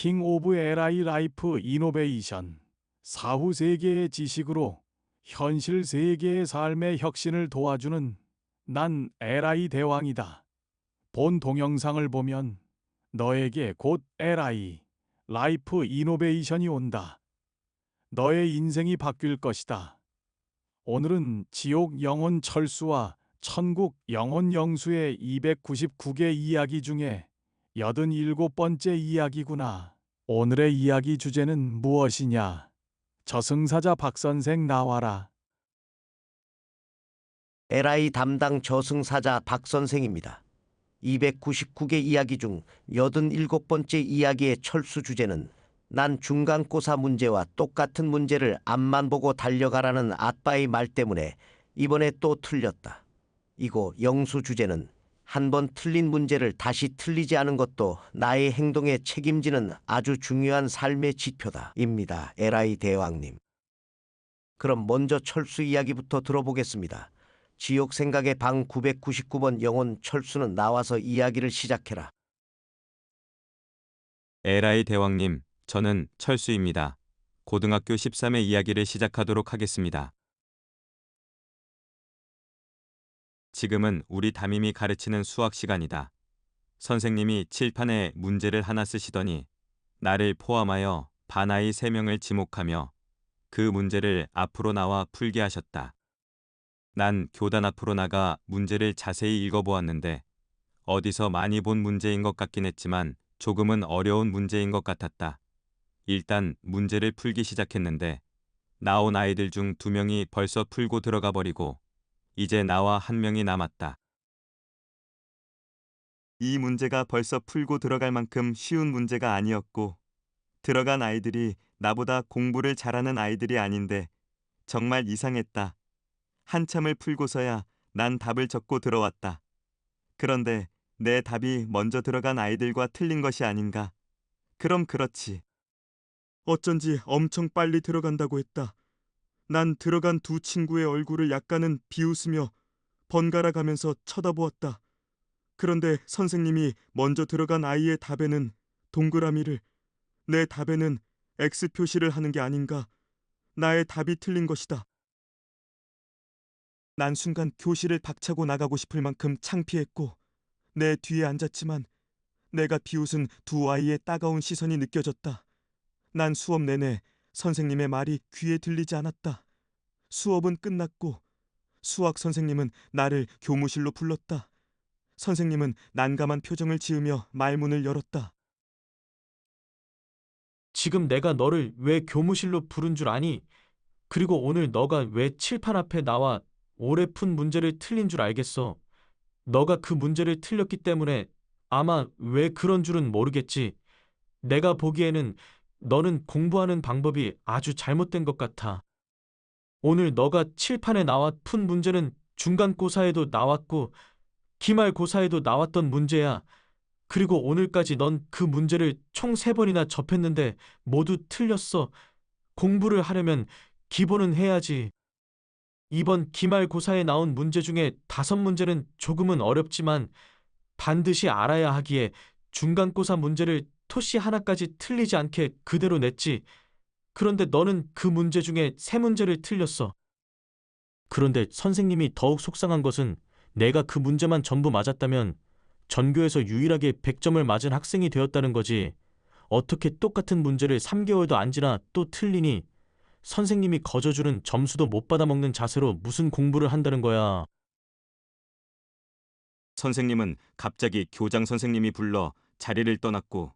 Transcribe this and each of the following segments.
킹 오브 LI 라이프 이노베이션, 사후 세계의 지식으로 현실 세계의 삶의 혁신을 도와주는 난 LI 대왕이다. 본 동영상을 보면 너에게 곧 LI 라이프 이노베이션이 온다. 너의 인생이 바뀔 것이다. 오늘은 지옥 영혼 철수와 천국 영혼 영수의 299개 이야기 중에 87번째 이야기구나. 오늘의 이야기 주제는 무엇이냐? 저승사자 박선생 나와라. LI 담당 저승사자 박 선생입니다. 299개 이야기 중 87번째 이야기의 철수 주제는 난 중간고사 문제와 똑같은 문제를 앞만 보고 달려가라는 아빠의 말 때문에 이번에 또 틀렸다. 이고 영수 주제는 한 번 틀린 문제를 다시 틀리지 않은 것도 나의 행동에 책임지는 아주 중요한 삶의 지표다. 입니다. LI 대왕님. 그럼 먼저 철수 이야기부터 들어보겠습니다. 지옥 생각의 방 999번 영혼 철수는 나와서 이야기를 시작해라. 에라이 대왕님, 저는 철수입니다. 고등학교 13회 이야기를 시작하도록 하겠습니다. 지금은 우리 담임이 가르치는 수학 시간이다. 선생님이 칠판에 문제를 하나 쓰시더니 나를 포함하여 반아이 3명을 지목하며 그 문제를 앞으로 나와 풀게 하셨다. 난 교단 앞으로 나가 문제를 자세히 읽어보았는데 어디서 많이 본 문제인 것 같긴 했지만 조금은 어려운 문제인 것 같았다. 일단 문제를 풀기 시작했는데 나온 아이들 중 2명이 벌써 풀고 들어가 버리고 이제 나와 1명이 남았다. 이 문제가 벌써 풀고 들어갈 만큼 쉬운 문제가 아니었고 들어간 아이들이 나보다 공부를 잘하는 아이들이 아닌데 정말 이상했다. 한참을 풀고서야 난 답을 적고 들어왔다. 그런데 내 답이 먼저 들어간 아이들과 틀린 것이 아닌가? 그럼 그렇지. 어쩐지 엄청 빨리 들어간다고 했다. 난 들어간 두 친구의 얼굴을 약간은 비웃으며 번갈아 가면서 쳐다보았다. 그런데 선생님이 먼저 들어간 아이의 답에는 동그라미를, 내 답에는 X 표시를 하는 게 아닌가. 나의 답이 틀린 것이다. 난 순간 교실을 박차고 나가고 싶을 만큼 창피했고 내 뒤에 앉았지만 내가 비웃은 두 아이의 따가운 시선이 느껴졌다. 난 수업 내내 선생님의 말이 귀에 들리지 않았다. 수업은 끝났고 수학 선생님은 나를 교무실로 불렀다. 선생님은 난감한 표정을 지으며 말문을 열었다. 지금 내가 너를 왜 교무실로 부른 줄 아니? 그리고 오늘 너가 왜 칠판 앞에 나와 올해 푼 문제를 틀린 줄 알겠어. 너가 그 문제를 틀렸기 때문에 아마 왜 그런 줄은 모르겠지. 내가 보기에는 너는 공부하는 방법이 아주 잘못된 것 같아. 오늘 너가 칠판에 나와 푼 문제는 중간고사에도 나왔고 기말고사에도 나왔던 문제야. 그리고 오늘까지 넌 그 문제를 총 3번이나 접했는데 모두 틀렸어. 공부를 하려면 기본은 해야지. 이번 기말고사에 나온 문제 중에 5문제는 조금은 어렵지만 반드시 알아야 하기에 중간고사 문제를 토시 하나까지 틀리지 않게 그대로 냈지. 그런데 너는 그 문제 중에 3문제를 틀렸어. 그런데 선생님이 더욱 속상한 것은 내가 그 문제만 전부 맞았다면 전교에서 유일하게 100점을 맞은 학생이 되었다는 거지. 어떻게 똑같은 문제를 3개월도 안 지나 또 틀리니 선생님이 거저주는 점수도 못 받아먹는 자세로 무슨 공부를 한다는 거야. 선생님은 갑자기 교장 선생님이 불러 자리를 떠났고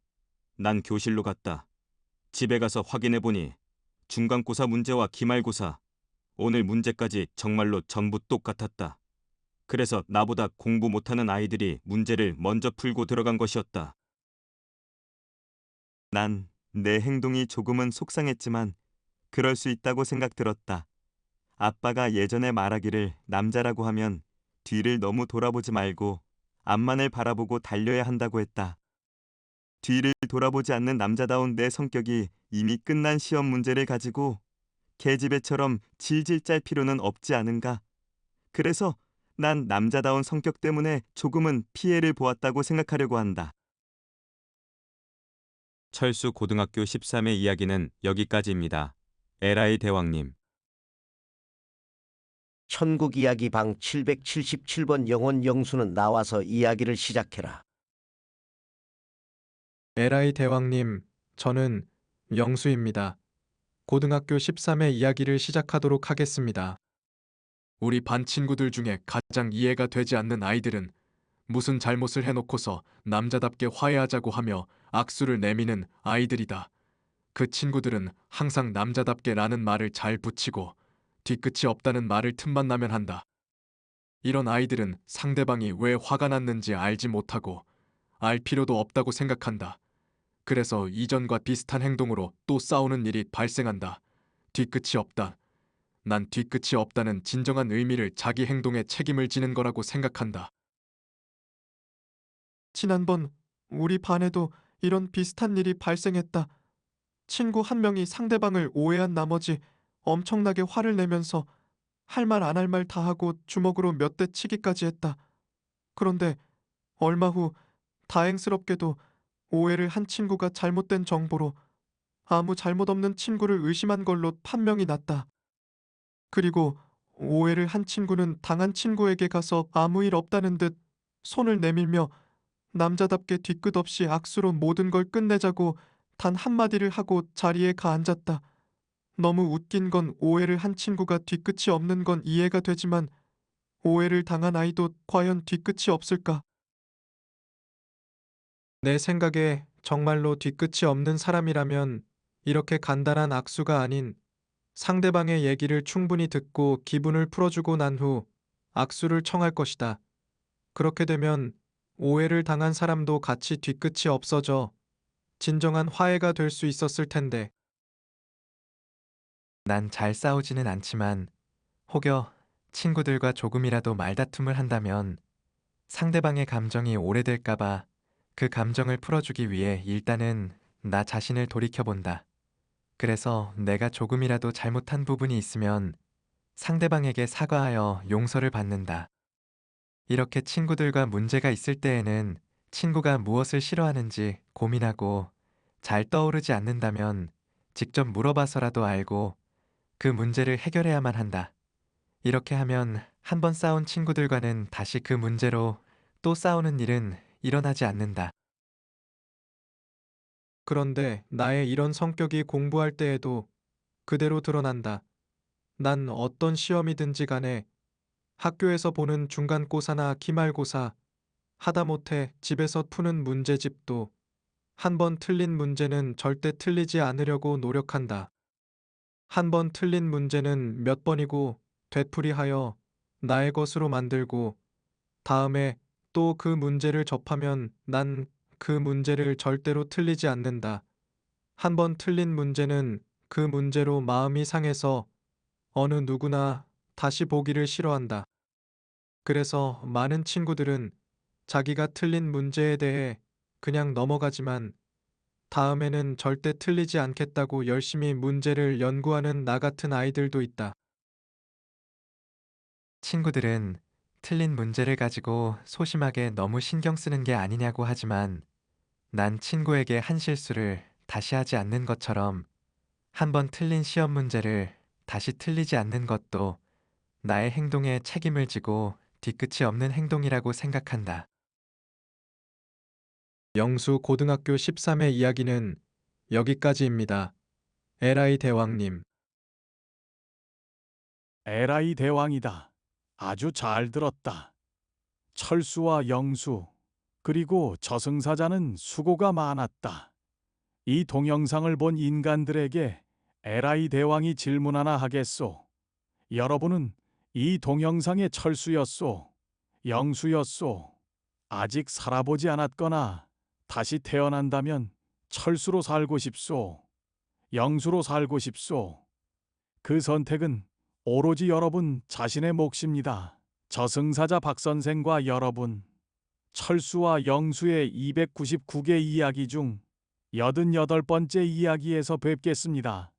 난 교실로 갔다. 집에 가서 확인해 보니 중간고사 문제와 기말고사, 오늘 문제까지 정말로 전부 똑같았다. 그래서 나보다 공부 못하는 아이들이 문제를 먼저 풀고 들어간 것이었다. 난 내 행동이 조금은 속상했지만 그럴 수 있다고 생각 들었다. 아빠가 예전에 말하기를 남자라고 하면 뒤를 너무 돌아보지 말고 앞만을 바라보고 달려야 한다고 했다. 뒤를 돌아보지 않는 남자다운 내 성격이 이미 끝난 시험 문제를 가지고 계집애처럼 질질 짤 필요는 없지 않은가. 그래서 난 남자다운 성격 때문에 조금은 피해를 보았다고 생각하려고 한다. 철수 고등학교 13회 이야기는 여기까지입니다. 에라이 대왕님. 천국 이야기 방 777번 영혼 영수는 나와서 이야기를 시작해라. 에라이 대왕님, 저는 영수입니다. 고등학교 13회 이야기를 시작하도록 하겠습니다. 우리 반 친구들 중에 가장 이해가 되지 않는 아이들은 무슨 잘못을 해놓고서 남자답게 화해하자고 하며 악수를 내미는 아이들이다. 그 친구들은 항상 남자답게 라는 말을 잘 붙이고 뒤끝이 없다는 말을 틈만 나면 한다. 이런 아이들은 상대방이 왜 화가 났는지 알지 못하고 알 필요도 없다고 생각한다. 그래서 이전과 비슷한 행동으로 또 싸우는 일이 발생한다. 뒤끝이 없다. 난 뒤끝이 없다는 진정한 의미를 자기 행동에 책임을 지는 거라고 생각한다. 지난번 우리 반에도 이런 비슷한 일이 발생했다. 친구 한 명이 상대방을 오해한 나머지 엄청나게 화를 내면서 할 말 안 할 말 다 하고 주먹으로 몇 대 치기까지 했다. 그런데 얼마 후 다행스럽게도 오해를 한 친구가 잘못된 정보로 아무 잘못 없는 친구를 의심한 걸로 판명이 났다. 그리고 오해를 한 친구는 당한 친구에게 가서 아무 일 없다는 듯 손을 내밀며 남자답게 뒤끝 없이 악수로 모든 걸 끝내자고 단 한마디를 하고 자리에 가앉았다. 너무 웃긴 건 오해를 한 친구가 뒤끝이 없는 건 이해가 되지만 오해를 당한 아이도 과연 뒤끝이 없을까? 내 생각에 정말로 뒤끝이 없는 사람이라면 이렇게 간단한 악수가 아닌 상대방의 얘기를 충분히 듣고 기분을 풀어주고 난 후 악수를 청할 것이다. 그렇게 되면 오해를 당한 사람도 같이 뒤끝이 없어져 진정한 화해가 될 수 있었을 텐데. 난 잘 싸우지는 않지만 혹여 친구들과 조금이라도 말다툼을 한다면 상대방의 감정이 오래될까봐 그 감정을 풀어주기 위해 일단은 나 자신을 돌이켜본다. 그래서 내가 조금이라도 잘못한 부분이 있으면 상대방에게 사과하여 용서를 받는다. 이렇게 친구들과 문제가 있을 때에는 친구가 무엇을 싫어하는지 고민하고 잘 떠오르지 않는다면 직접 물어봐서라도 알고 그 문제를 해결해야만 한다. 이렇게 하면 한 번 싸운 친구들과는 다시 그 문제로 또 싸우는 일은 일어나지 않는다. 그런데 나의 이런 성격이 공부할 때에도 그대로 드러난다. 난 어떤 시험이든지 간에 학교에서 보는 중간고사나 기말고사, 하다못해 집에서 푸는 문제집도 한 번 틀린 문제는 절대 틀리지 않으려고 노력한다. 한 번 틀린 문제는 몇 번이고 되풀이하여 나의 것으로 만들고 다음에 또 그 문제를 접하면 난 그 문제를 절대로 틀리지 않는다. 한 번 틀린 문제는 그 문제로 마음이 상해서 어느 누구나 다시 보기를 싫어한다. 그래서 많은 친구들은 자기가 틀린 문제에 대해 그냥 넘어가지만 다음에는 절대 틀리지 않겠다고 열심히 문제를 연구하는 나 같은 아이들도 있다. 친구들은 틀린 문제를 가지고 소심하게 너무 신경 쓰는 게 아니냐고 하지만 난 친구에게 한 실수를 다시 하지 않는 것처럼 한 번 틀린 시험 문제를 다시 틀리지 않는 것도 나의 행동에 책임을 지고 뒤끝이 없는 행동이라고 생각한다. 영수 고등학교 13회 이야기는 여기까지입니다. 에라이 대왕님. 에라이 대왕이다. 아주 잘 들었다. 철수와 영수, 그리고 저승사자는 수고가 많았다. 이 동영상을 본 인간들에게 에라이 대왕이 질문 하나 하겠소. 여러분은 이 동영상의 철수였소, 영수였소, 아직 살아보지 않았거나 다시 태어난다면 철수로 살고 싶소, 영수로 살고 싶소. 그 선택은 오로지 여러분 자신의 몫입니다. 저승사자 박선생과 여러분, 철수와 영수의 299개 이야기 중 88번째 이야기에서 뵙겠습니다.